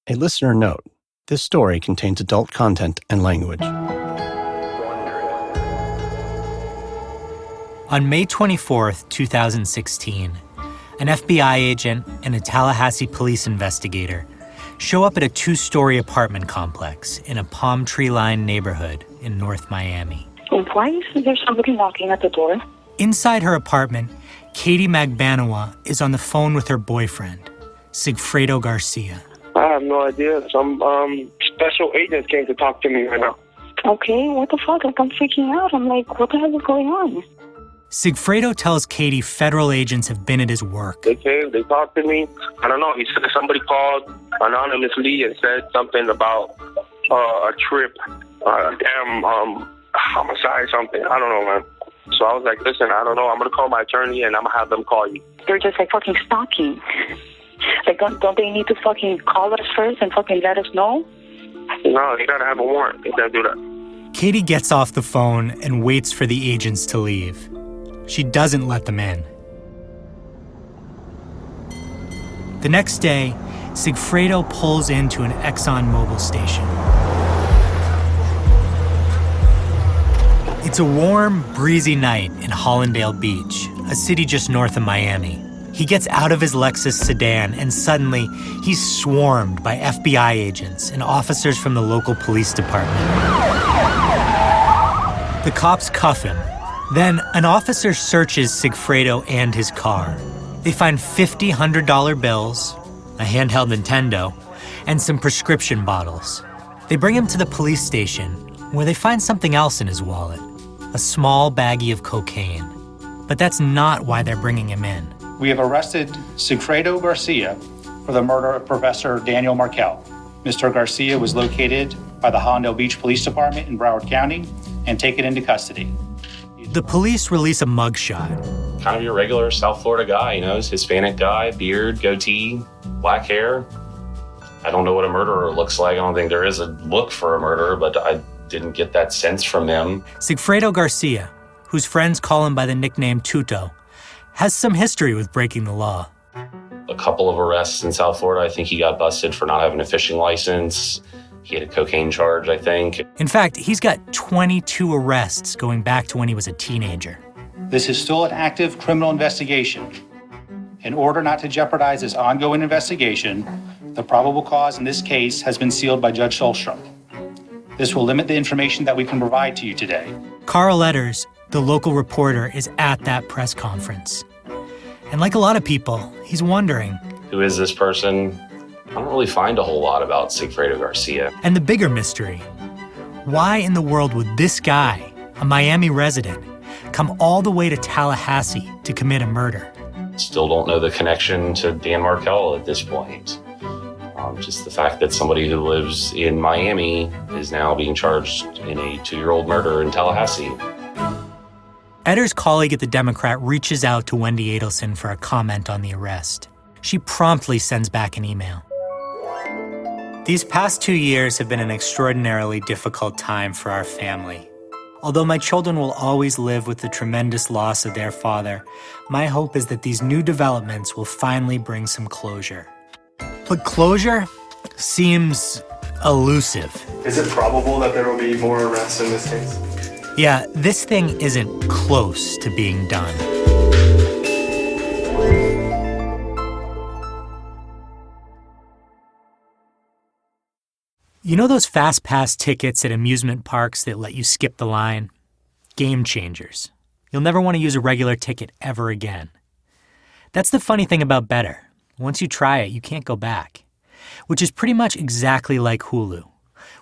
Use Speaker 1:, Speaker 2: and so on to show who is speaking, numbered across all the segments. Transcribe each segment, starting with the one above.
Speaker 1: A listener note: this story contains adult content and language.
Speaker 2: On May 24th, 2016, an FBI agent and a Tallahassee police investigator show up at a two-story apartment complex in a palm tree-lined neighborhood in North Miami.
Speaker 3: Why is there somebody knocking at the door?
Speaker 2: Inside her apartment, Katie Magbanawa is on the phone with her boyfriend, Sigfredo Garcia.
Speaker 4: I have no idea. Some special agents came to talk to me right now.
Speaker 3: Okay, what the fuck? Like, I'm freaking out. I'm like, what the hell is going on?
Speaker 2: Sigfredo tells Katie federal agents have been at his work.
Speaker 4: They came, they talked to me. I don't know, he said somebody called anonymously and said something about a trip, homicide, something. I don't know, man. So I was like, listen, I don't know. I'm going to call my attorney and I'm going to have them call you.
Speaker 3: They're just like fucking stalking. Like, don't they need to fucking call us first and fucking let us know?
Speaker 4: No, you got to have a warrant. You can't do that.
Speaker 2: Katie gets off the phone and waits for the agents to leave. She doesn't let them in. The next day, Sigfredo pulls into an Exxon Mobil station. It's a warm, breezy night in Hollandale Beach, a city just north of Miami. He gets out of his Lexus sedan and suddenly he's swarmed by FBI agents and officers from the local police department. The cops cuff him. Then an officer searches Sigfredo and his car. They find 50 $100 bills, a handheld Nintendo, and some prescription bottles. They bring him to the police station where they find something else in his wallet, a small baggie of cocaine. But that's not why they're bringing him in.
Speaker 5: We have arrested Sigfredo Garcia for the murder of Professor Daniel Markel. Mr. Garcia was located by the Hollandale Beach Police Department in Broward County and taken into custody.
Speaker 2: The police release a mugshot.
Speaker 6: Kind of your regular South Florida guy, you know, Hispanic guy, beard, goatee, black hair. I don't know what a murderer looks like. I don't think there is a look for a murderer, but I didn't get that sense from him.
Speaker 2: Sigfredo Garcia, whose friends call him by the nickname Tuto, has some history with breaking the law.
Speaker 6: A couple of arrests in South Florida. I think he got busted for not having a fishing license. He had a cocaine charge, I think.
Speaker 2: In fact, he's got 22 arrests going back to when he was a teenager.
Speaker 5: This is still an active criminal investigation. In order not to jeopardize this ongoing investigation, the probable cause in this case has been sealed by Judge Solstrom. This will limit the information that we can provide to you today.
Speaker 2: Carl Etters, the local reporter, is at that press conference. And like a lot of people, he's wondering,
Speaker 6: who is this person? I don't really find a whole lot about Sigfredo Garcia.
Speaker 2: And the bigger mystery, why in the world would this guy, a Miami resident, come all the way to Tallahassee to commit a murder?
Speaker 6: Still don't know the connection to Dan Markel at this point. Just the fact that somebody who lives in Miami is now being charged in a 2-year-old murder in Tallahassee.
Speaker 2: Etters' colleague at the Democrat reaches out to Wendi Adelson for a comment on the arrest. She promptly sends back an email. These past 2 years have been an extraordinarily difficult time for our family. Although my children will always live with the tremendous loss of their father, my hope is that these new developments will finally bring some closure. But closure seems elusive.
Speaker 7: Is it probable that there will be more arrests in this case?
Speaker 2: Yeah, this thing isn't close to being done. You know those fast pass tickets at amusement parks that let you skip the line? Game changers. You'll never want to use a regular ticket ever again. That's the funny thing about Better. Once you try it, you can't go back. Which is pretty much exactly like Hulu.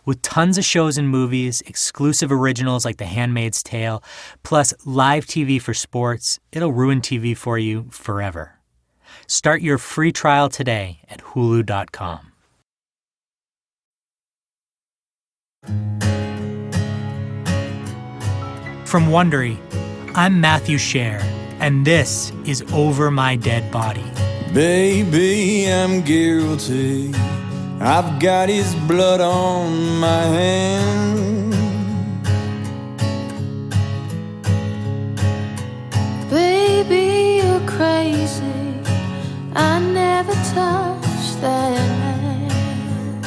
Speaker 2: With tons of shows and movies, exclusive originals like The Handmaid's Tale, plus live TV for sports, it'll ruin TV for you forever. Start your free trial today at hulu.com. From Wondery, I'm Matthew Shaer, and this is Over My Dead Body.
Speaker 8: Baby, I'm guilty. I've got his blood on my hand.
Speaker 9: Baby, you're crazy. I never touched that man.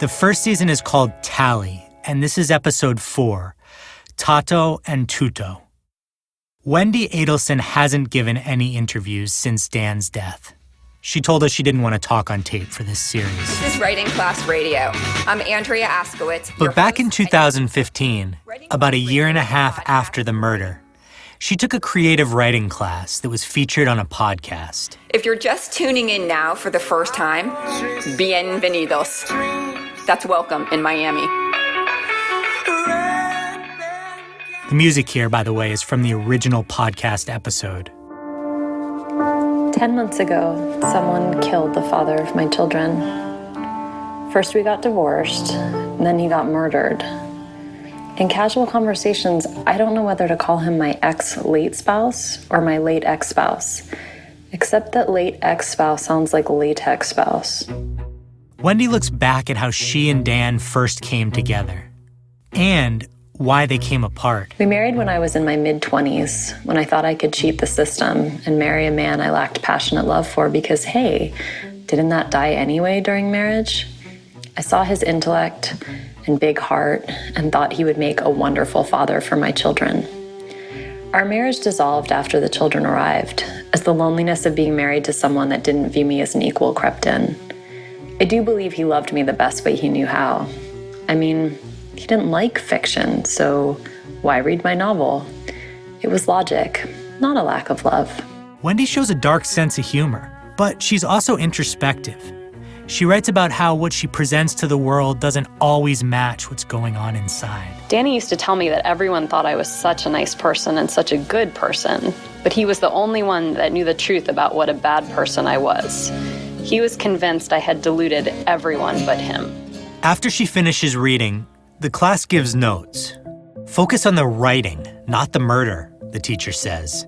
Speaker 2: The first season is called Tally, and this is episode 4, Tato and Tuto. Wendi Adelson hasn't given any interviews since Dan's death. She told us she didn't want to talk on tape for this series.
Speaker 10: This is Writing Class Radio. I'm Andrea Askowitz.
Speaker 2: But back in 2015, about a year and a half after the murder, she took a creative writing class that was featured on a podcast.
Speaker 10: If you're just tuning in now for the first time, bienvenidos. That's welcome in Miami.
Speaker 2: The music here, by the way, is from the original podcast episode.
Speaker 11: 10 months ago, someone killed the father of my children. First we got divorced, then he got murdered. In casual conversations, I don't know whether to call him my ex-late spouse or my late ex-spouse, except that late ex-spouse sounds like latex spouse.
Speaker 2: Wendi looks back at how she and Dan first came together and why they came apart.
Speaker 11: We married when I was in my mid-20s, when I thought I could cheat the system and marry a man I lacked passionate love for because, hey, didn't that die anyway during marriage? I saw his intellect and big heart and thought he would make a wonderful father for my children. Our marriage dissolved after the children arrived, as the loneliness of being married to someone that didn't view me as an equal crept in. I do believe he loved me the best way he knew how. I mean, he didn't like fiction, so why read my novel? It was logic, not a lack of love.
Speaker 2: Wendi shows a dark sense of humor, but she's also introspective. She writes about how what she presents to the world doesn't always match what's going on inside.
Speaker 11: Danny used to tell me that everyone thought I was such a nice person and such a good person, but he was the only one that knew the truth about what a bad person I was. He was convinced I had deluded everyone but him.
Speaker 2: After she finishes reading, the class gives notes. Focus on the writing, not the murder, the teacher says.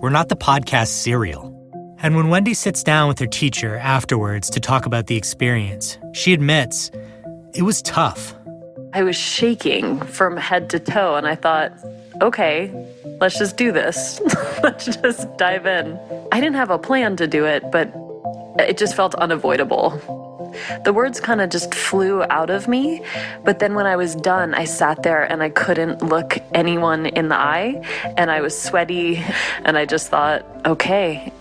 Speaker 2: We're not the podcast serial. And when Wendi sits down with her teacher afterwards to talk about the experience, she admits it was tough.
Speaker 11: I was shaking from head to toe, and I thought, okay, let's just do this. Let's just dive in. I didn't have a plan to do it, but it just felt unavoidable. The words kind of just flew out of me, but then when I was done, I sat there and I couldn't look anyone in the eye, and I was sweaty, and I just thought, okay,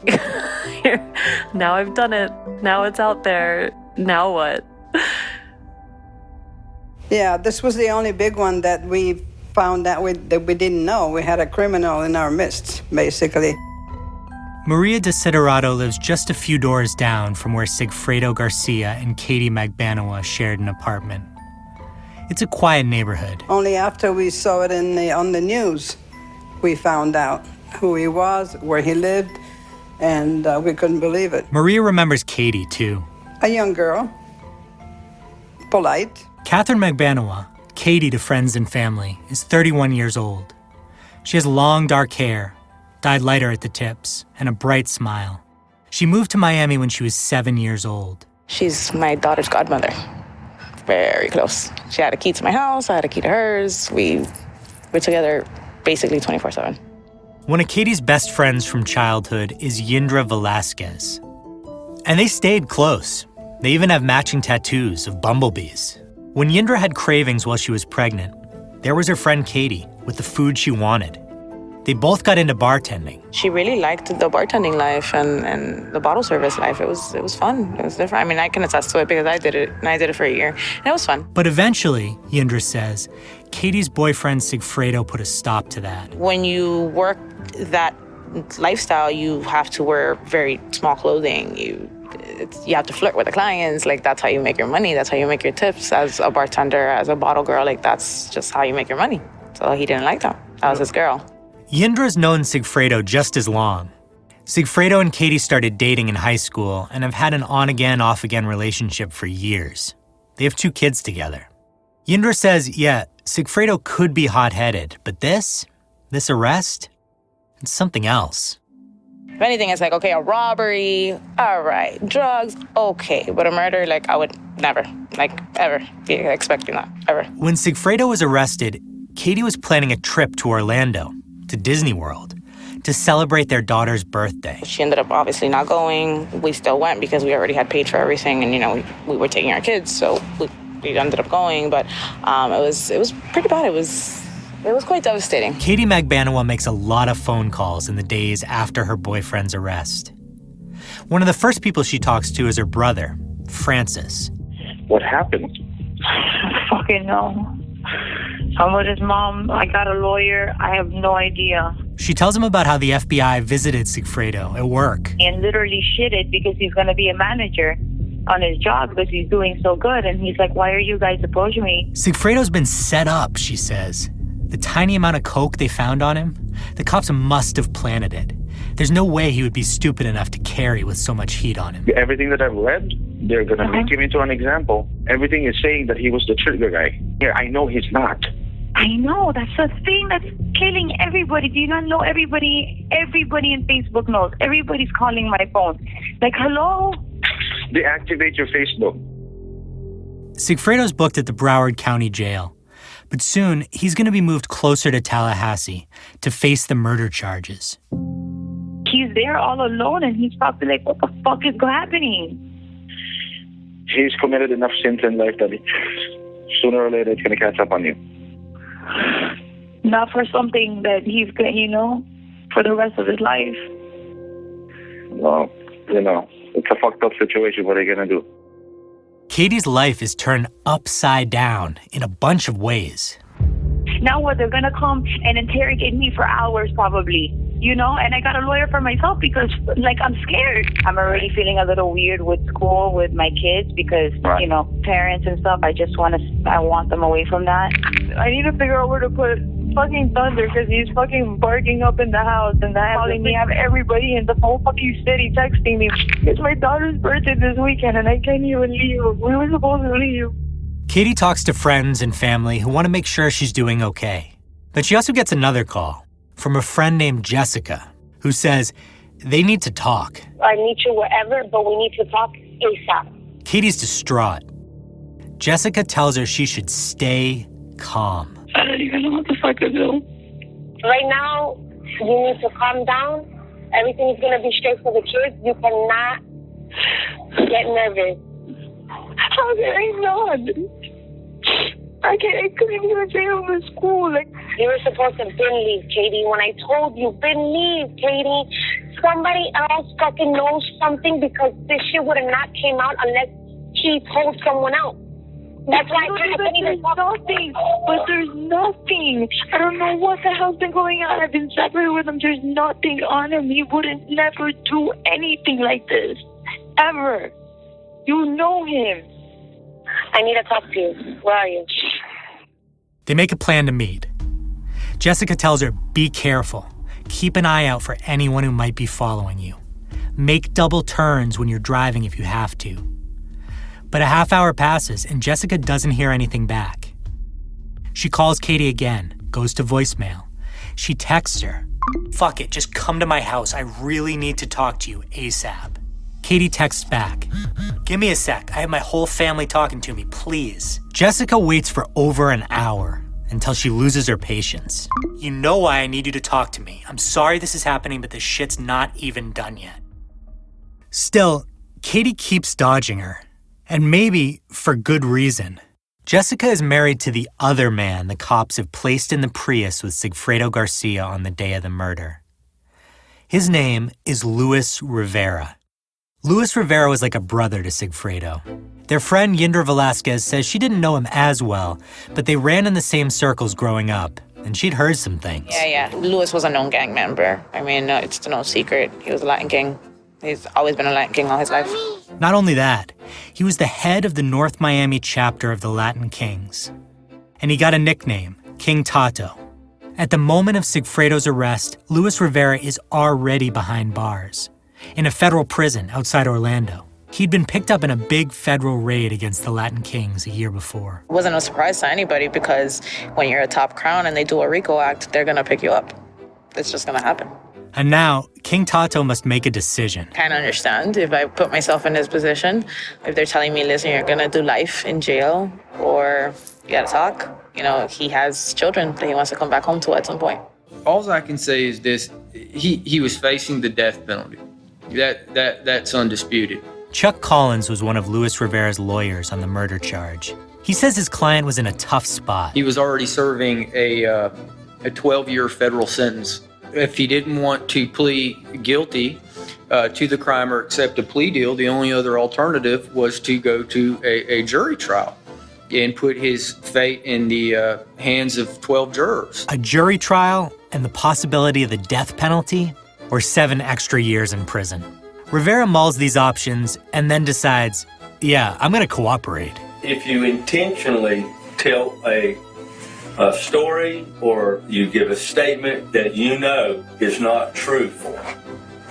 Speaker 11: now I've done it. Now it's out there. Now what?
Speaker 12: Yeah, this was the only big one that we found out that we didn't know. We had a criminal in our midst, basically.
Speaker 2: Maria Desiderato lives just a few doors down from where Sigfredo Garcia and Katie Magbanowa shared an apartment. It's a quiet neighborhood.
Speaker 12: Only after we saw it on the news, we found out who he was, where he lived, and we couldn't believe it.
Speaker 2: Maria remembers Katie, too.
Speaker 12: A young girl, polite.
Speaker 2: Catherine Magbanowa, Katie to friends and family, is 31 years old. She has long, dark hair, dyed lighter at the tips, and a bright smile. She moved to Miami when she was 7 years old.
Speaker 13: She's my daughter's godmother. Very close. She had a key to my house, I had a key to hers. We were together basically 24/7.
Speaker 2: One of Katie's best friends from childhood is Yindra Velasquez. And they stayed close. They even have matching tattoos of bumblebees. When Yindra had cravings while she was pregnant, there was her friend Katie with the food she wanted. They both got into bartending.
Speaker 13: She really liked the bartending life and the bottle service life. It was fun. It was different. I mean, I can attest to it because I did it, and I did it for a year. And it was fun.
Speaker 2: But eventually, Yindra says, Katie's boyfriend Sigfredo put a stop to that.
Speaker 13: When you work that lifestyle, you have to wear very small clothing. You have to flirt with the clients. Like, that's how you make your money. That's how you make your tips as a bartender, as a bottle girl. Like, that's just how you make your money. So he didn't like that. That was his girl.
Speaker 2: Yindra's known Sigfredo just as long. Sigfredo and Katie started dating in high school and have had an on-again, off-again relationship for years. They have 2 kids together. Yindra says, yeah, Sigfredo could be hot-headed, but this arrest, it's something else.
Speaker 13: If anything, it's like, okay, a robbery, all right, drugs, okay, but a murder, like, I would never, like, ever be expecting that, ever.
Speaker 2: When Sigfredo was arrested, Katie was planning a trip to Orlando, to Disney World, to celebrate their daughter's birthday.
Speaker 13: She ended up obviously not going. We still went because we already had paid for everything, and, you know, we were taking our kids, so we he ended up going, but it was pretty bad. It was quite devastating.
Speaker 2: Katie Magbanua makes a lot of phone calls in the days after her boyfriend's arrest. One of the first people she talks to is her brother, Francis.
Speaker 14: What happened?
Speaker 3: I fucking know. I'm with his mom. I got a lawyer. I have no idea.
Speaker 2: She tells him about how the FBI visited Sigfredo at work.
Speaker 3: And literally shitted because he's going to be a manager on his job because he's doing so good. And he's like, why are you guys approaching me?
Speaker 2: Sigfredo's been set up, she says. The tiny amount of coke they found on him, the cops must have planted it. There's no way he would be stupid enough to carry with so much heat on him.
Speaker 14: Everything that I've read, they're going to make him into an example. Everything is saying that he was the trigger guy. Yeah, I know he's not.
Speaker 3: I know. That's the thing that's killing everybody. Do you not know everybody? Everybody in Facebook knows. Everybody's calling my phone. Like, hello?
Speaker 14: Deactivate your Facebook.
Speaker 2: Sigfredo's booked at the Broward County Jail. But soon, he's going to be moved closer to Tallahassee to face the murder charges.
Speaker 3: He's there all alone, and he's probably like, what the fuck is happening?
Speaker 14: He's committed enough sins in life that sooner or later it's going to catch up on you.
Speaker 3: Not for something that he's going, for the rest of his life.
Speaker 14: Well, it's a fucked up situation. What are you going to do?
Speaker 2: Katie's life is turned upside down in a bunch of ways.
Speaker 3: Now what, they're going to come and interrogate me for hours probably, and I got a lawyer for myself because, I'm scared. I'm already feeling a little weird with school, with my kids because, parents and stuff, I want them away from that. I need to figure out where to put fucking Thunder because he's fucking barking up in the house and calling me. I have everybody in the whole fucking city texting me. It's my daughter's birthday this weekend and I can't even leave. We were supposed to leave.
Speaker 2: Katie talks to friends and family who want to make sure she's doing okay. But she also gets another call from a friend named Jessica who says they need to talk.
Speaker 15: I need you wherever, but we need to talk ASAP.
Speaker 2: Katie's distraught. Jessica tells her she should stay calm.
Speaker 3: I don't even know what the fuck to do.
Speaker 15: Right now, you need to calm down. Everything is going to be straight for the kids. You cannot get nervous.
Speaker 3: How can I not? I couldn't even say I'm in school.
Speaker 15: You were supposed to leave, Katie. When I told you, leave, Katie. Somebody else fucking knows something because this shit would have not came out unless he told someone else. That's why I couldn't even talk.
Speaker 3: There's nothing. I don't know what the hell's been going on. I've been separated with him. There's nothing on him. He wouldn't never do anything like this. Ever. You know him.
Speaker 15: I need to talk to you. Where are you?
Speaker 2: They make a plan to meet. Jessica tells her, be careful. Keep an eye out for anyone who might be following you. Make double turns when you're driving if you have to. But a half hour passes and Jessica doesn't hear anything back. She calls Katie again, goes to voicemail. She texts her, fuck it, just come to my house. I really need to talk to you ASAP. Katie texts back, give me a sec. I have my whole family talking to me, please. Jessica waits for over an hour until she loses her patience. You know why I need you to talk to me. I'm sorry this is happening, but this shit's not even done yet. Still, Katie keeps dodging her. And maybe for good reason. Jessica is married to the other man the cops have placed in the Prius with Sigfredo Garcia on the day of the murder. His name is Luis Rivera. Luis Rivera was like a brother to Sigfredo. Their friend Yinder Velasquez says she didn't know him as well, but they ran in the same circles growing up, and she'd heard some things.
Speaker 13: Yeah. Luis was a known gang member. I mean, it's no secret. He was a Latin King. He's always been a Latin King all his life.
Speaker 2: Not only that, he was the head of the North Miami chapter of the Latin Kings. And he got a nickname, King Tato. At the moment of Sigfredo's arrest, Luis Rivera is already behind bars, in a federal prison outside Orlando. He'd been picked up in a big federal raid against the Latin Kings a year before.
Speaker 13: It wasn't a surprise to anybody because when you're a top crown and they do a RICO act, they're going to pick you up. It's just going to happen.
Speaker 2: And now, King Tato must make a decision.
Speaker 13: Can't understand if I put myself in his position. If they're telling me, listen, you're going to do life in jail or you got to talk. He has children that he wants to come back home to at some point.
Speaker 16: All I can say is this. He was facing the death penalty. That's undisputed.
Speaker 2: Chuck Collins was one of Luis Rivera's lawyers on the murder charge. He says his client was in a tough spot.
Speaker 16: He was already serving a 12-year federal sentence. If he didn't want to plead guilty to the crime or accept a plea deal, the only other alternative was to go to a jury trial and put his fate in the hands of 12 jurors.
Speaker 2: A jury trial and the possibility of the death penalty or 7 extra years in prison. Rivera mulls these options and then decides, yeah, I'm going to cooperate.
Speaker 17: If you intentionally tell a story or you give a statement that you know is not truthful,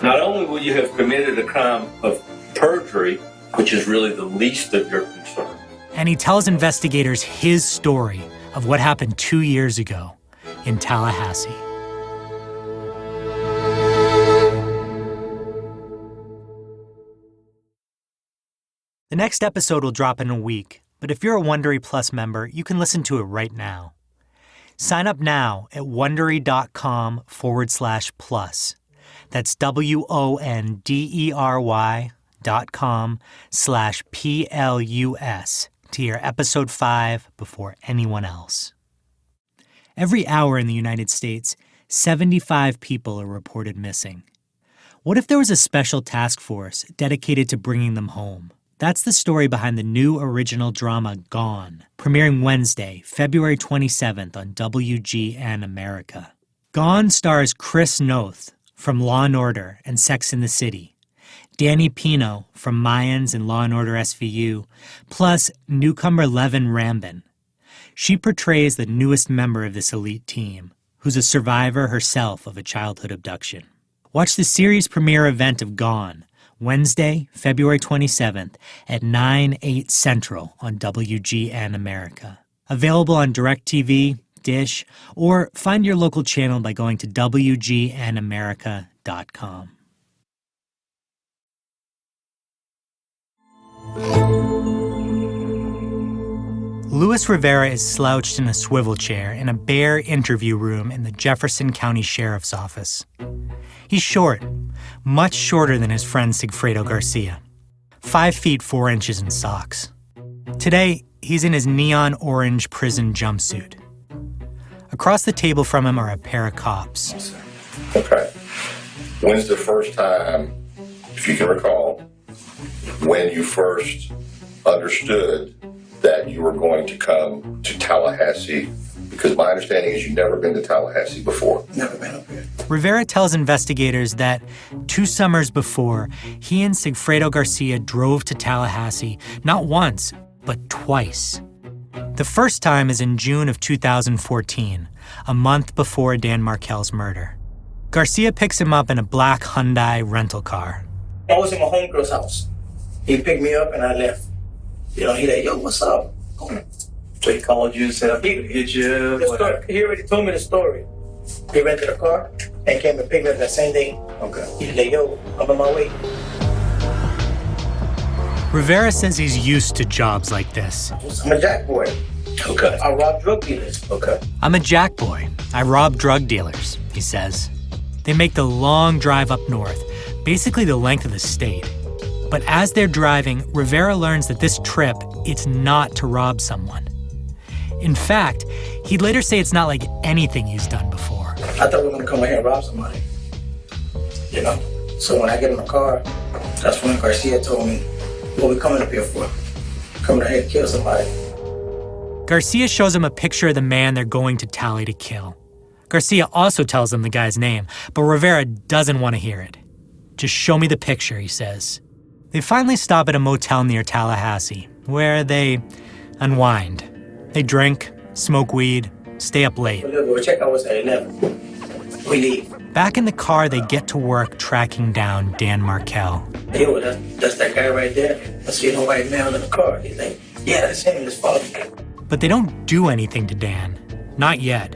Speaker 17: not only will you have committed a crime of perjury, which is really the least of your concern.
Speaker 2: And he tells investigators his story of what happened 2 years ago in Tallahassee. The next episode will drop in a week, but if you're a Wondery Plus member, you can listen to it right now. Sign up now at Wondery.com/plus. That's WONDERY.com/PLUS to hear episode 5 before anyone else. Every hour in the United States, 75 people are reported missing. What if there was a special task force dedicated to bringing them home? That's the story behind the new original drama Gone, premiering Wednesday, February 27th on WGN America. Gone stars Chris Noth from Law & Order and Sex and the City, Danny Pino from Mayans and Law & Order SVU, plus newcomer Levin Rambin. She portrays the newest member of this elite team, who's a survivor herself of a childhood abduction. Watch the series premiere event of Gone, Wednesday, February 27th at 9/8 Central on WGN America. Available on DirecTV, Dish, or find your local channel by going to WGNAmerica.com. Luis Rivera is slouched in a swivel chair in a bare interview room in the Jefferson County Sheriff's Office. He's short, much shorter than his friend Sigfredo Garcia, 5 feet 4 inches in socks. Today, he's in his neon orange prison jumpsuit. Across the table from him are a pair of cops.
Speaker 18: Okay. When's the first time, if you can recall, when you first understood that you were going to come to Tallahassee? Because my understanding is you've never been to Tallahassee before.
Speaker 19: Never been up here.
Speaker 2: Rivera tells investigators that 2 summers before, he and Sigfredo Garcia drove to Tallahassee not once, but twice. The first time is in June of 2014, a month before Dan Markel's murder. Garcia picks him up in a black Hyundai rental car.
Speaker 19: I was in my homegirl's house. He picked me up and I left. He like, yo, what's up?
Speaker 17: So he called you and said, he could hit you.
Speaker 19: He already told me the story. He rented a car and came and picked me up that same day. Okay. He's like, yo, I'm on my way.
Speaker 2: Rivera says he's used to jobs like this.
Speaker 19: I'm a jack boy.
Speaker 17: Okay.
Speaker 19: I rob drug dealers.
Speaker 17: Okay.
Speaker 2: I'm a jack boy. I rob drug dealers, he says. They make the long drive up north, basically the length of the state. But as they're driving, Rivera learns that this trip, it's not to rob someone. In fact, he'd later say it's not like anything he's done before.
Speaker 19: I thought we were going to come here and rob somebody. You know? So when I get in the car, that's when Garcia told me, what we coming up here for? Coming here to kill somebody.
Speaker 2: Garcia shows him a picture of the man they're going to Tally to kill. Garcia also tells him the guy's name, but Rivera doesn't want to hear it. Just show me the picture, he says. They finally stop at a motel near Tallahassee, where they unwind. They drink, smoke weed, stay up late.
Speaker 19: We'll check out what's at 11. We leave.
Speaker 2: Back in the car, they get to work tracking down Dan Markel.
Speaker 19: Yo, that's that guy right there. I see no white male in the car. He's like, yeah, that's him. Let's follow him.
Speaker 2: But they don't do anything to Dan. Not yet.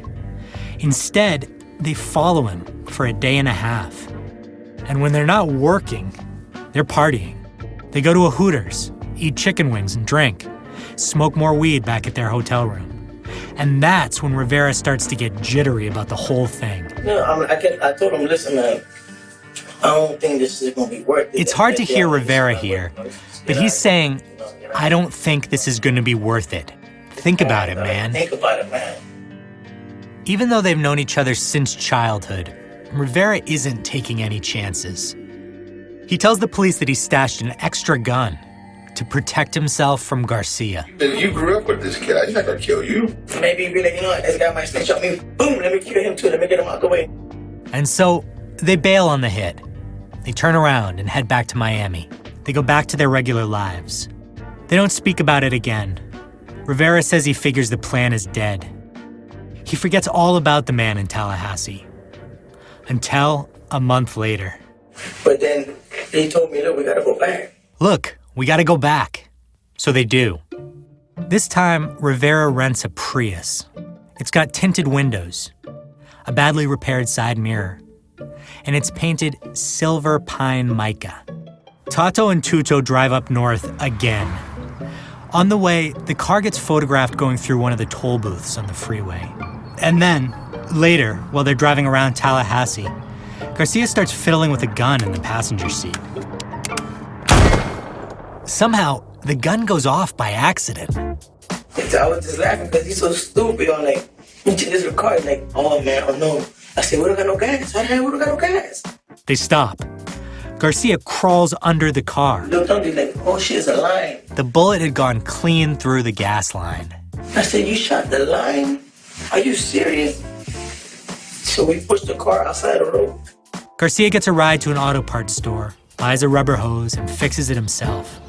Speaker 2: Instead, they follow him for a day and a half. And when they're not working, they're partying. They go to a Hooters, eat chicken wings and drink, smoke more weed back at their hotel room. And that's when Rivera starts to get jittery about the whole thing.
Speaker 19: No, I told him, listen, man, I don't think this is going to be worth it.
Speaker 2: It's hard to hear Rivera here, but he's saying, I don't think this is going to be worth it. Think about it, man.
Speaker 19: Think about it, man.
Speaker 2: Even though they've known each other since childhood, Rivera isn't taking any chances. He tells the police that he stashed an extra gun to protect himself from Garcia.
Speaker 18: And you grew up with this kid. He's not going to kill you.
Speaker 19: Maybe he'd be like, you know what, this guy might snitch on me. Boom, let me kill him too. Let me get him out the way.
Speaker 2: And so they bail on the hit. They turn around and head back to Miami. They go back to their regular lives. They don't speak about it again. Rivera says he figures the plan is dead. He forgets all about the man in Tallahassee. Until a month later.
Speaker 19: But then he told me, look, we gotta go back.
Speaker 2: Look, we gotta go back. So they do. This time, Rivera rents a Prius. It's got tinted windows, a badly repaired side mirror, and it's painted silver pine mica. Tato and Tuto drive up north again. On the way, the car gets photographed going through one of the toll booths on the freeway. And then, later, while they're driving around Tallahassee, Garcia starts fiddling with a gun in the passenger seat. Somehow, the gun goes off by accident.
Speaker 19: I was just laughing because he's so stupid. I'm like, this car, like, oh man, oh no. I said, we don't got no gas. I said, we don't got no gas.
Speaker 2: They stop. Garcia crawls under the car.
Speaker 19: Look under, like, oh shit, it's a line.
Speaker 2: The bullet had gone clean through the gas line.
Speaker 19: I said, you shot the line? Are you serious? So we pushed the car outside the road.
Speaker 2: Garcia gets a ride to an auto parts store, buys a rubber hose, and fixes it himself.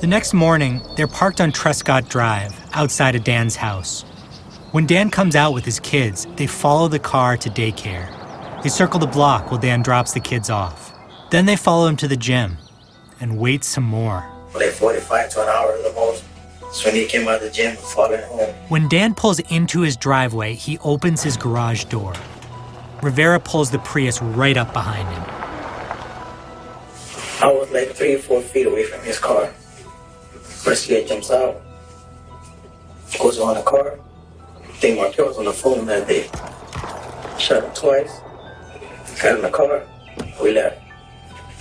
Speaker 2: The next morning, they're parked on Trescott Drive, outside of Dan's house. When Dan comes out with his kids, they follow the car to daycare. They circle the block while Dan drops the kids off. Then they follow him to the gym and wait some more.
Speaker 19: Like 45 to an hour the most. So when he came out of the gym, following home.
Speaker 2: When Dan pulls into his driveway, he opens his garage door. Rivera pulls the Prius right up behind him.
Speaker 19: I was like 3 or 4 feet away from his car. Garcia jumps out, goes on the car. I think Markel was on the phone that day. Shot him twice. Got in the car. We left.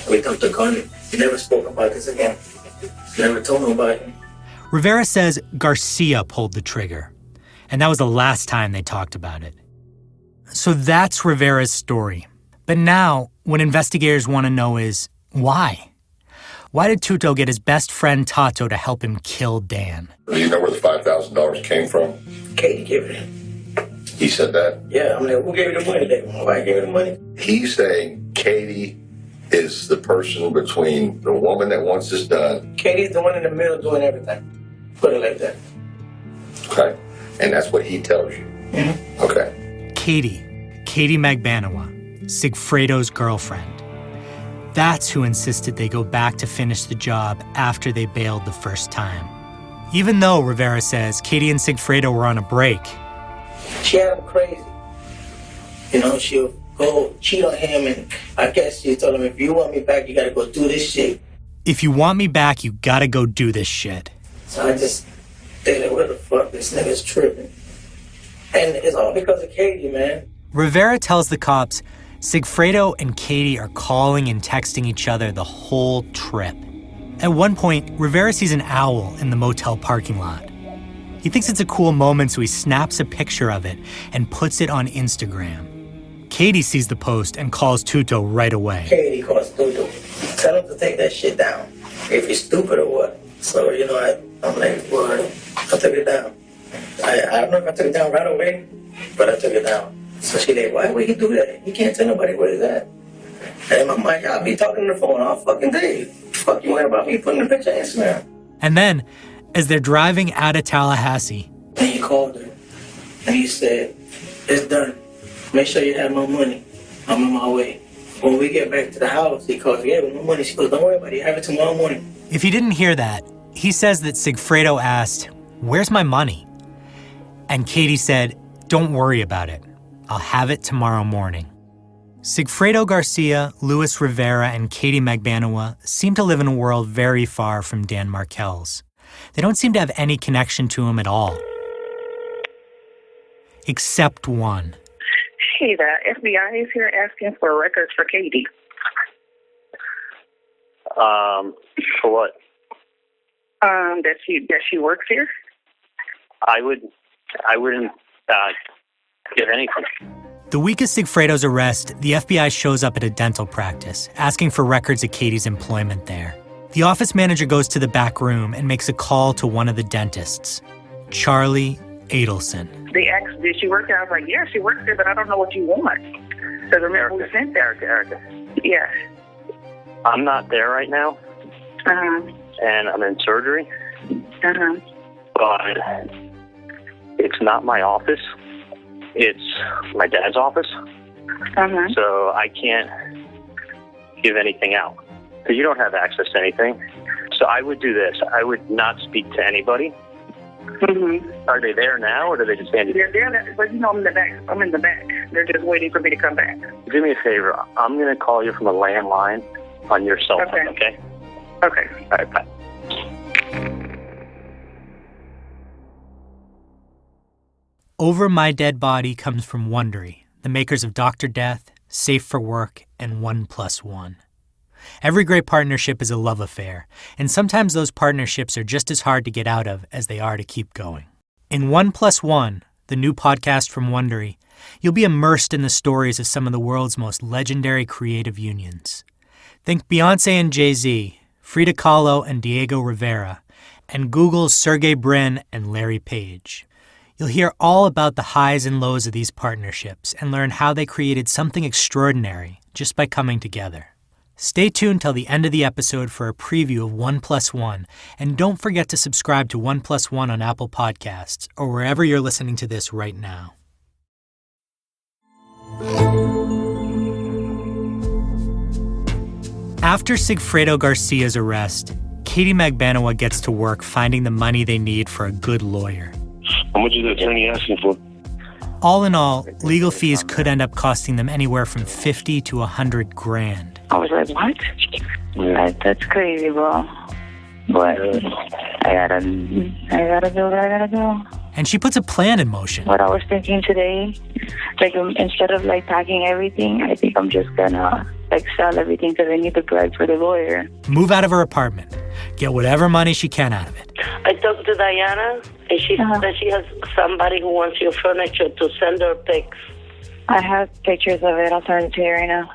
Speaker 19: We dumped the gun. He never spoke about this again. Never told nobody.
Speaker 2: Rivera says Garcia pulled the trigger, and that was the last time they talked about it. So that's Rivera's story. But now, what investigators want to know is, why? Why did Tuto get his best friend Tato to help him kill Dan?
Speaker 18: Do you know where the $5,000 came from?
Speaker 19: Katie gave it him.
Speaker 18: He said that?
Speaker 19: Yeah, I'm like, who gave you the money? Why gave you the money?
Speaker 18: He's saying Katie is the person between the woman that wants this done.
Speaker 19: Katie's the one in the middle doing everything. Put it like that.
Speaker 18: Okay. And that's what he tells you?
Speaker 19: Mm-hmm.
Speaker 18: Okay.
Speaker 2: Katie Magbanawa, Sigfredo's girlfriend. That's who insisted they go back to finish the job after they bailed the first time. Even though, Rivera says, Katie and Sigfredo were on a break.
Speaker 19: She had him crazy. You know, she'll go cheat on him, and I guess she told him, if you want me back, you gotta go do this shit.
Speaker 2: If you want me back, you gotta go do this shit.
Speaker 19: So I just think, where the fuck, this nigga's tripping. And it's all because of Katie, man.
Speaker 2: Rivera tells the cops Sigfredo and Katie are calling and texting each other the whole trip. At one point, Rivera sees an owl in the motel parking lot. He thinks it's a cool moment, so he snaps a picture of it and puts it on Instagram. Katie sees the post and calls Tuto right away.
Speaker 19: Katie calls Tuto. Tell him to take that shit down. If he's stupid or what. So, you know, I'm like, well, I took it down. I don't know if I took it down right away, but I took it down. So she like, why would he do that? He can't tell nobody where he's at. And in my mind, I'll be talking on the phone all fucking day. Fuck you worry about me putting the picture on Instagram.
Speaker 2: And then, as they're driving out of Tallahassee,
Speaker 19: and he called her, and he said, it's done. Make sure you have my money. I'm on my way. When we get back to the house, he calls, yeah, with my money. She goes, don't worry about it. You have it tomorrow morning.
Speaker 2: If you didn't hear that, he says that Sigfredo asked, where's my money? And Katie said, don't worry about it. I'll have it tomorrow morning. Sigfredo Garcia, Luis Rivera, and Katie Magbanawa seem to live in a world very far from Dan Markel's. They don't seem to have any connection to him at all. Except one.
Speaker 20: Hey, the FBI is here asking for records for Katie.
Speaker 4: For what?
Speaker 20: That she works here?
Speaker 4: I wouldn't give anything.
Speaker 2: The week of Sigfredo's arrest, the FBI shows up at a dental practice, asking for records of Katie's employment there. The office manager goes to the back room and makes a call to one of the dentists, Charlie Adelson.
Speaker 20: They asked, did she work there? I was like, yeah, she works there, but I don't know what you want. Because remember, we sent there.
Speaker 4: Erica.
Speaker 20: Yeah.
Speaker 4: I'm not there right now, and I'm in surgery. But it's not my office. It's my dad's office. So I can't give anything out. Because you don't have access to anything. So I would do this. I would not speak to anybody. Are they there now, or do they just stand
Speaker 20: They're there, but you know I'm in the back. I'm in the back. They're just waiting for me to come back.
Speaker 4: Do me a favor. I'm going to call you from a landline on your cell phone, okay?
Speaker 20: Okay.
Speaker 4: All right, bye.
Speaker 2: Over My Dead Body comes from Wondery, the makers of Dr. Death, Safe for Work, and 1+1. Every great partnership is a love affair, and sometimes those partnerships are just as hard to get out of as they are to keep going. In 1+1, the new podcast from Wondery, you'll be immersed in the stories of some of the world's most legendary creative unions. Think Beyoncé and Jay-Z, Frida Kahlo and Diego Rivera, and Google's Sergey Brin and Larry Page. You'll hear all about the highs and lows of these partnerships and learn how they created something extraordinary just by coming together. Stay tuned till the end of the episode for a preview of 1+1, and don't forget to subscribe to 1+1 on Apple Podcasts or wherever you're listening to this right now. After Sigfredo Garcia's arrest, Katie Magbanua gets to work finding the money they need for a good lawyer.
Speaker 4: How much is the attorney asking for?
Speaker 2: All in all, legal fees could end up costing them anywhere from $50,000 to $100,000.
Speaker 3: I was like, what? Like, that's crazy, bro. But I gotta do what I gotta do.
Speaker 2: And she puts a plan in motion.
Speaker 3: What I was thinking today, like instead of like packing everything, I think I'm just gonna like sell everything because I need the bread for the lawyer.
Speaker 2: Move out of her apartment. Get whatever money she can out of it.
Speaker 21: I talked to Diana, and she said she has somebody who wants your furniture to send her pics.
Speaker 3: I have pictures of it. I'll send it to you right now.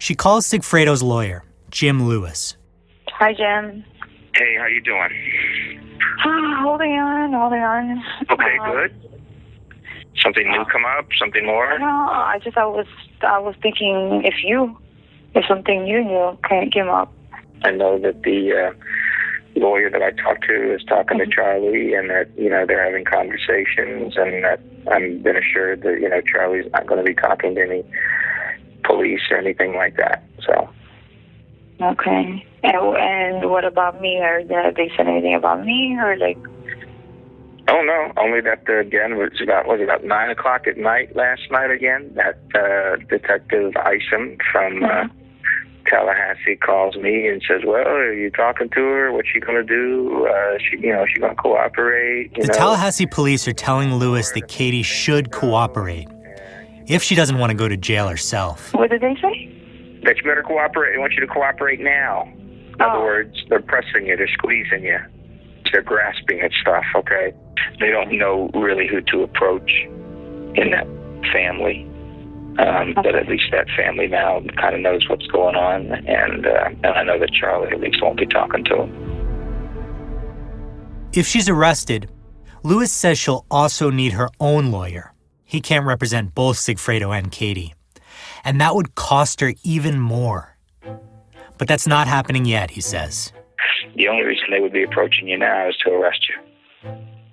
Speaker 2: She calls Sigfredo's lawyer, Jim Lewis.
Speaker 3: Hi, Jim.
Speaker 14: Hey, how you doing?
Speaker 3: Holding on.
Speaker 14: Okay, good. Something new come up? Something more?
Speaker 3: No, I was thinking if something new came up.
Speaker 14: I know that the lawyer that I talked to is talking to Charlie, and that they're having conversations, and that I've been assured that Charlie's not going to be talking to any police or anything like that. So.
Speaker 3: Okay. And what about me? Or did they say anything about me, or like?
Speaker 14: Oh no! Only that again was about 9 o'clock at night last night. Again, that Detective Isom from Tallahassee calls me and says, "Well, are you talking to her? What's she gonna do? She going to cooperate?"
Speaker 2: The Tallahassee police are telling Lewis that Katie should cooperate if she doesn't want to go to jail herself.
Speaker 3: What did they say?
Speaker 14: That you better cooperate. They want you to cooperate now. In other words, they're pressing you, they're squeezing you, they're grasping at stuff. Okay, they don't know really who to approach in that family. But at least that family now kind of knows what's going on, and I know that Charlie at least won't be talking to him.
Speaker 2: If she's arrested, Lewis says she'll also need her own lawyer. He can't represent both Sigfredo and Katie. And that would cost her even more. But that's not happening yet, he says.
Speaker 14: The only reason they would be approaching you now is to arrest you.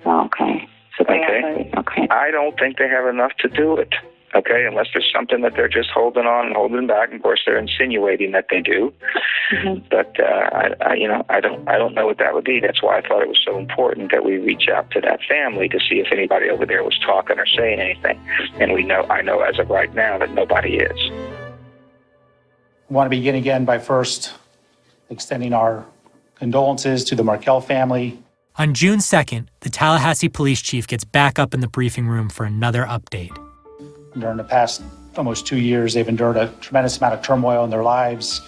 Speaker 3: Okay. So
Speaker 14: Okay. I don't think they have enough to do it. Okay, unless there's something that they're just holding on and holding back. Of course, they're insinuating that they do. But I don't know what that would be. That's why I thought it was so important that we reach out to that family to see if anybody over there was talking or saying anything. And I know as of right now that nobody is.
Speaker 5: I want to begin again by first extending our condolences to the Markel family.
Speaker 2: On June 2nd, the Tallahassee police chief gets back up in the briefing room for another update.
Speaker 5: During the past almost 2 years, they've endured a tremendous amount of turmoil in their lives,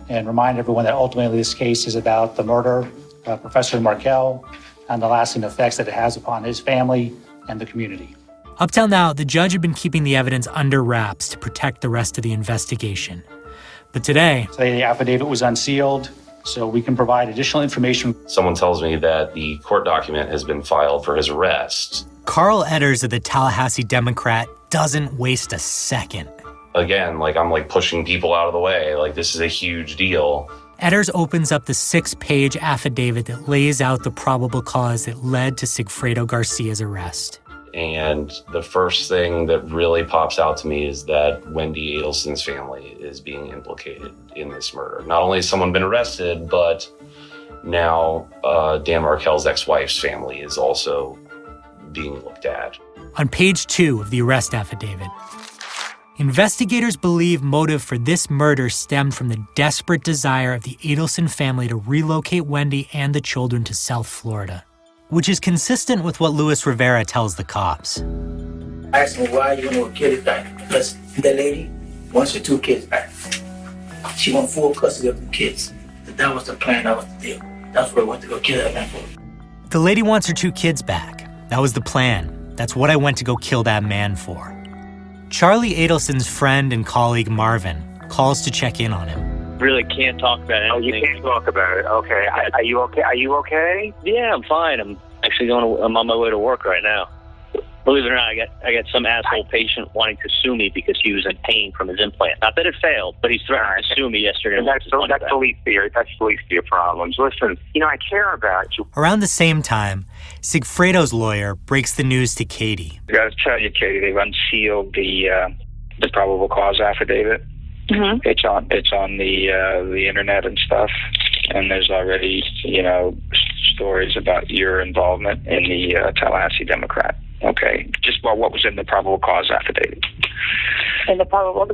Speaker 5: and remind everyone that ultimately this case is about the murder Professor Markell and the lasting effects that it has upon his family and the community.
Speaker 2: Up till now, the judge had been keeping the evidence under wraps to protect the rest of the investigation. But today
Speaker 5: the affidavit was unsealed, so we can provide additional information.
Speaker 6: Someone tells me that the court document has been filed for his arrest.
Speaker 2: Carl Edders of the Tallahassee Democrat doesn't waste a second.
Speaker 6: Again, I'm pushing people out of the way. This is a huge deal.
Speaker 2: Edders opens up the 6-page affidavit that lays out the probable cause that led to Sigfredo Garcia's arrest.
Speaker 6: And the first thing that really pops out to me is that Wendi Adelson's family is being implicated in this murder. Not only has someone been arrested, but now Dan Markell's ex-wife's family is also being looked at.
Speaker 2: On page 2 of the arrest affidavit, investigators believe motive for this murder stemmed from the desperate desire of the Adelson family to relocate Wendi and the children to South Florida, which is consistent with what Luis Rivera tells the cops.
Speaker 19: I asked him, why you want to get it back? Because the lady wants her 2 kids back. She wants full custody of the kids. That was the plan, that was the deal. That's what I went to go kill that man for.
Speaker 2: The lady wants her 2 kids back. That was the plan. That's what I went to go kill that man for. Charlie Adelson's friend and colleague Marvin calls to check in on him.
Speaker 1: Really can't talk about anything.
Speaker 14: Oh, you can't talk about it. Okay. Are you okay? Are you okay?
Speaker 1: Yeah, I'm fine. I'm actually I'm on my way to work right now. Believe it or not, I got some asshole patient wanting to sue me because he was in pain from his implant. Not that it failed, but he's threatening to sue me yesterday.
Speaker 14: That's the least of your problems. Listen, I care about you.
Speaker 2: Around the same time, Sigfredo's lawyer breaks the news to Katie.
Speaker 14: I got to tell you, Katie, they've unsealed the probable cause affidavit. Mm-hmm. It's on the internet and stuff, and there's already stories about your involvement in the Tallahassee Democrat. Okay, just what was in the probable cause affidavit.
Speaker 3: In the probable,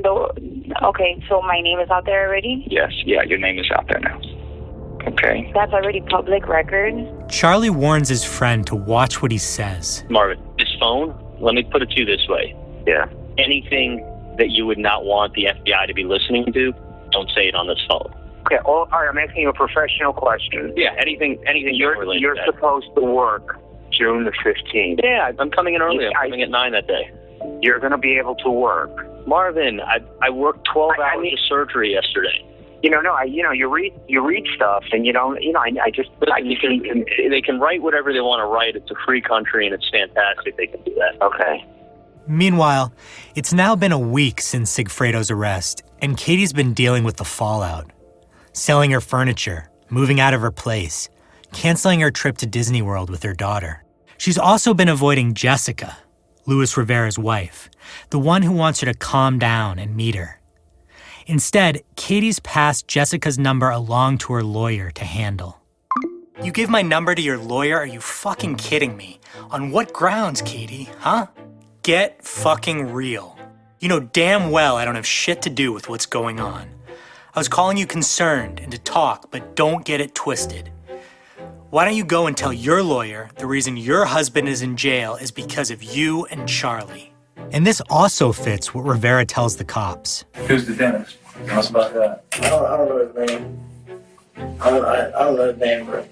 Speaker 3: okay, so my name is out there already?
Speaker 14: Yes, yeah, your name is out there now. Okay.
Speaker 3: That's already public record.
Speaker 2: Charlie warns his friend to watch what he says.
Speaker 1: Marvin, this phone, let me put it to you this way.
Speaker 14: Yeah.
Speaker 1: Anything that you would not want the FBI to be listening to, don't say it on this phone.
Speaker 14: Okay, all right, I'm asking you a professional question.
Speaker 1: Yeah, anything
Speaker 14: you're supposed to work June the 15th.
Speaker 1: Yeah, I'm coming in early. I'm coming at 9 that day.
Speaker 14: You're going to be able to work.
Speaker 1: Marvin, I worked 12 hours of surgery yesterday.
Speaker 14: You read stuff, and
Speaker 1: they can write whatever they want to write. It's a free country, and it's fantastic. They can do that.
Speaker 14: Okay.
Speaker 2: Meanwhile, it's now been a week since Sigfredo's arrest, and Katie's been dealing with the fallout. Selling her furniture, moving out of her place, canceling her trip to Disney World with her daughter. She's also been avoiding Jessica, Luis Rivera's wife, the one who wants her to calm down and meet her. Instead, Katie's passed Jessica's number along to her lawyer to handle. You give my number to your lawyer? Are you fucking kidding me? On what grounds, Katie, huh? Get fucking real. You know damn well I don't have shit to do with what's going on. I was calling you concerned and to talk, but don't get it twisted. Why don't you go and tell your lawyer the reason your husband is in jail is because of you and Charlie? And this also fits what Rivera tells the cops.
Speaker 19: Who's the dentist? Tell us about that. I don't know his name. I don't know his name, bro.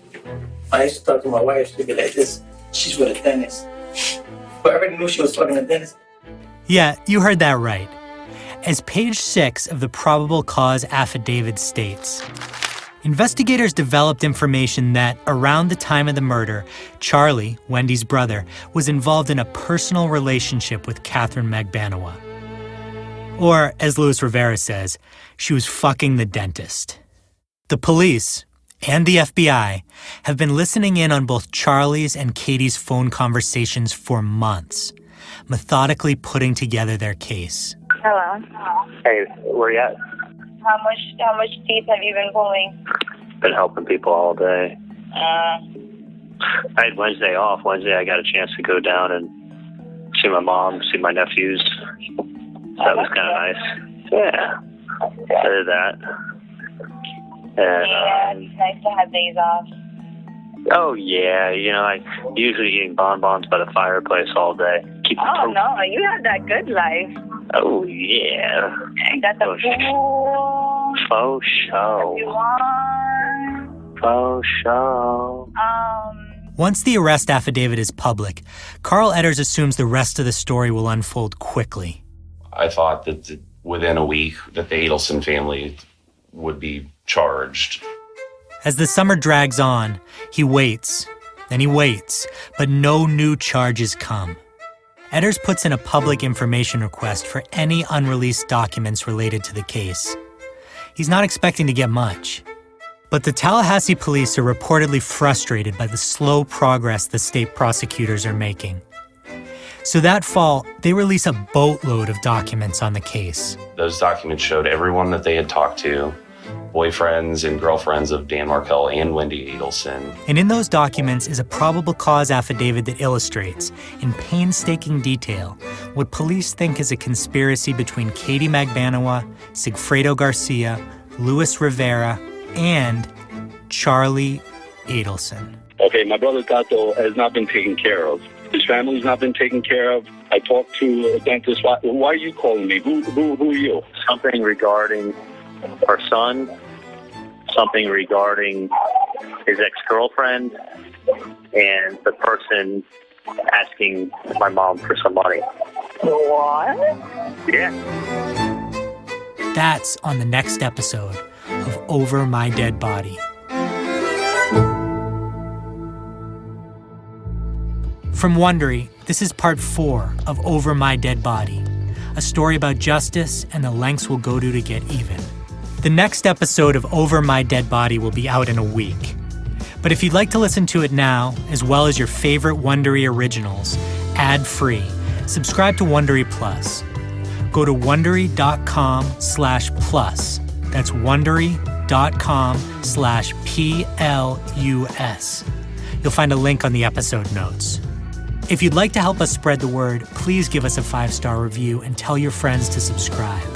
Speaker 19: I used to talk to my wife. She'd be like this. She's with a dentist. But I already knew she was fucking a dentist.
Speaker 2: Yeah, you heard that right. As page 6 of the probable cause affidavit states, investigators developed information that around the time of the murder, Charlie, Wendy's brother, was involved in a personal relationship with Catherine Magbanua. Or, as Luis Rivera says, she was fucking the dentist. The police and the FBI have been listening in on both Charlie's and Katie's phone conversations for months, methodically putting together their case.
Speaker 3: Hello.
Speaker 14: Hey, where you at?
Speaker 3: How much teeth have you been pulling?
Speaker 4: Been helping people all day. I had Wednesday off. Wednesday I got a chance to go down and see my mom, see my nephews. That was kind of nice. Yeah. I did that. And,
Speaker 3: it's nice to have days off.
Speaker 4: Oh, yeah. I usually eating bonbons by the fireplace all day.
Speaker 3: No, you have that good life.
Speaker 4: Oh, yeah.
Speaker 3: I got the pool.
Speaker 4: Faux show.
Speaker 3: You want.
Speaker 4: info show.
Speaker 2: Once the arrest affidavit is public, Carl Edders assumes the rest of the story will unfold quickly.
Speaker 6: I thought that within a week that the Adelson family would be charged.
Speaker 2: As the summer drags on, he waits, and he waits, but no new charges come. Edders puts in a public information request for any unreleased documents related to the case. He's not expecting to get much. But the Tallahassee police are reportedly frustrated by the slow progress the state prosecutors are making. So that fall, they release a boatload of documents on the case.
Speaker 6: Those documents showed everyone that they had talked to, boyfriends and girlfriends of Dan Markell and Wendi Adelson.
Speaker 2: And in those documents is a probable cause affidavit that illustrates, in painstaking detail, what police think is a conspiracy between Katie Magbanua, Sigfredo Garcia, Luis Rivera, and Charlie Adelson.
Speaker 7: Okay, my brother Tato has not been taken care of. His family's not been taken care of. I talked to a dentist. Why are you calling me? Who are you?
Speaker 4: Something regarding our son, something regarding his ex-girlfriend, and the person asking my mom for some money.
Speaker 3: What?
Speaker 4: Yeah.
Speaker 2: That's on the next episode of Over My Dead Body. From Wondery, this is part 4 of Over My Dead Body, a story about justice and the lengths we'll go to get even. The next episode of Over My Dead Body will be out in a week. But if you'd like to listen to it now, as well as your favorite Wondery originals, ad-free, subscribe to Wondery Plus. Go to Wondery.com/plus. That's Wondery.com/PLUS. You'll find a link on the episode notes. If you'd like to help us spread the word, please give us a 5-star review and tell your friends to subscribe.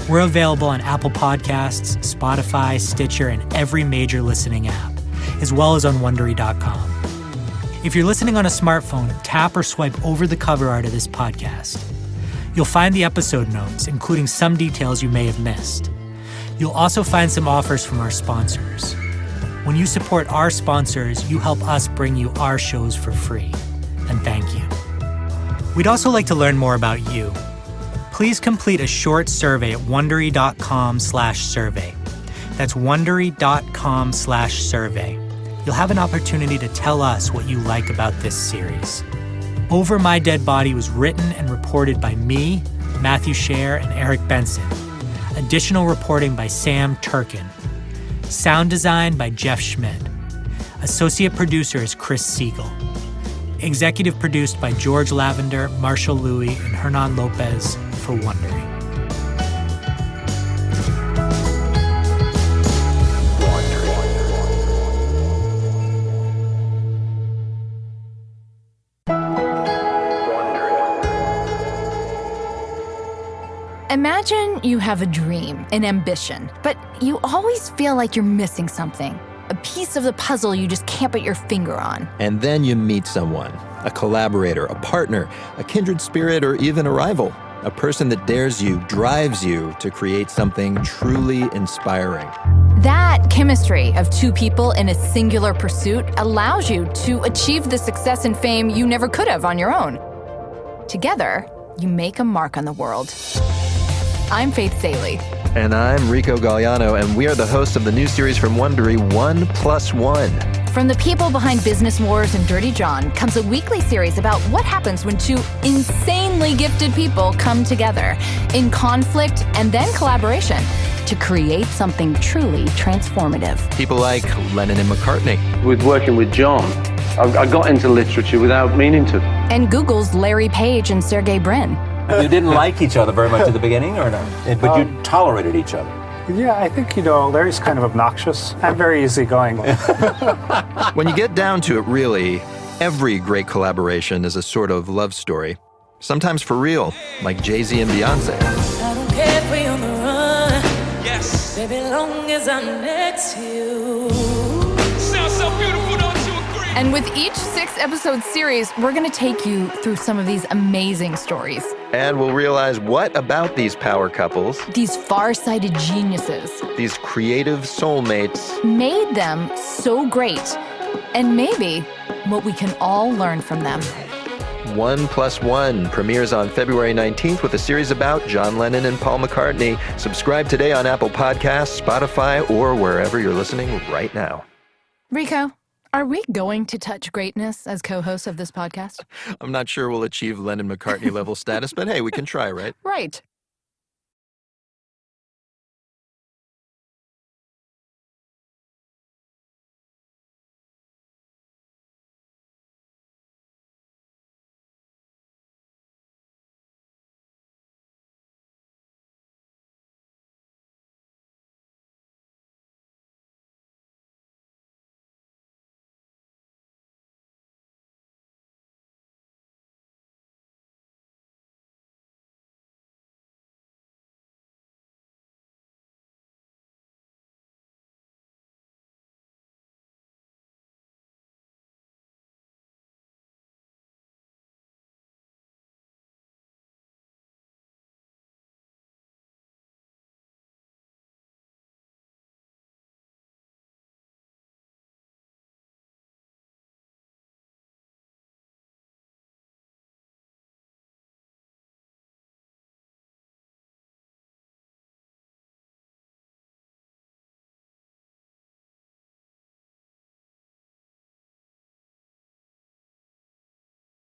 Speaker 2: We're available on Apple Podcasts, Spotify, Stitcher, and every major listening app, as well as on Wondery.com. If you're listening on a smartphone, tap or swipe over the cover art of this podcast. You'll find the episode notes, including some details you may have missed. You'll also find some offers from our sponsors. When you support our sponsors, you help us bring you our shows for free. And thank you. We'd also like to learn more about you. Please complete a short survey at Wondery.com/survey. That's Wondery.com/survey. You'll have an opportunity to tell us what you like about this series. Over My Dead Body was written and reported by me, Matthew Shaer, and Eric Benson. Additional reporting by Sam Turkin. Sound design by Jeff Schmidt. Associate producer is Chris Siegel. Executive produced by George Lavender, Marshall Louis, and Hernan Lopez for Wondery.
Speaker 22: Imagine you have a dream, an ambition, but you always feel like you're missing something. A piece of the puzzle you just can't put your finger on.
Speaker 23: And then you meet someone, a collaborator, a partner, a kindred spirit, or even a rival. A person that dares you, drives you to create something truly inspiring.
Speaker 22: That chemistry of two people in a singular pursuit allows you to achieve the success and fame you never could have on your own. Together, you make a mark on the world. I'm Faith Saley.
Speaker 23: And I'm Rico Galliano, and we are the hosts of the new series from Wondery, 1+1.
Speaker 22: From the people behind Business Wars and Dirty John comes a weekly series about what happens when two insanely gifted people come together in conflict and then collaboration to create something truly transformative.
Speaker 23: People like Lennon and McCartney.
Speaker 24: With working with John, I got into literature without meaning to.
Speaker 22: And Google's Larry Page and Sergey Brin.
Speaker 25: You didn't like each other very much at the beginning, or no? But you tolerated each other.
Speaker 26: Yeah, I think, Larry's kind of obnoxious. I'm very easygoing.
Speaker 23: When you get down to it, really, every great collaboration is a sort of love story. Sometimes for real, like Jay-Z and Beyonce.
Speaker 9: I don't care if we're on the run. Yes. Baby, long as I'm next to you.
Speaker 22: Sounds so beautiful, don't you agree? And with each 6-episode series, we're going to take you through some of these amazing stories.
Speaker 23: And we'll realize what about these power couples,
Speaker 22: These far-sighted geniuses,
Speaker 23: these creative soulmates,
Speaker 22: made them so great. And maybe what we can all learn from them.
Speaker 23: 1+1 premieres on February 19th with a series about John Lennon and Paul McCartney. Subscribe today on Apple Podcasts, Spotify, or wherever you're listening right now.
Speaker 22: Rico, are we going to touch greatness as co-hosts of this podcast?
Speaker 23: I'm not sure we'll achieve Lennon-McCartney level status, but hey, we can try, right?
Speaker 22: Right.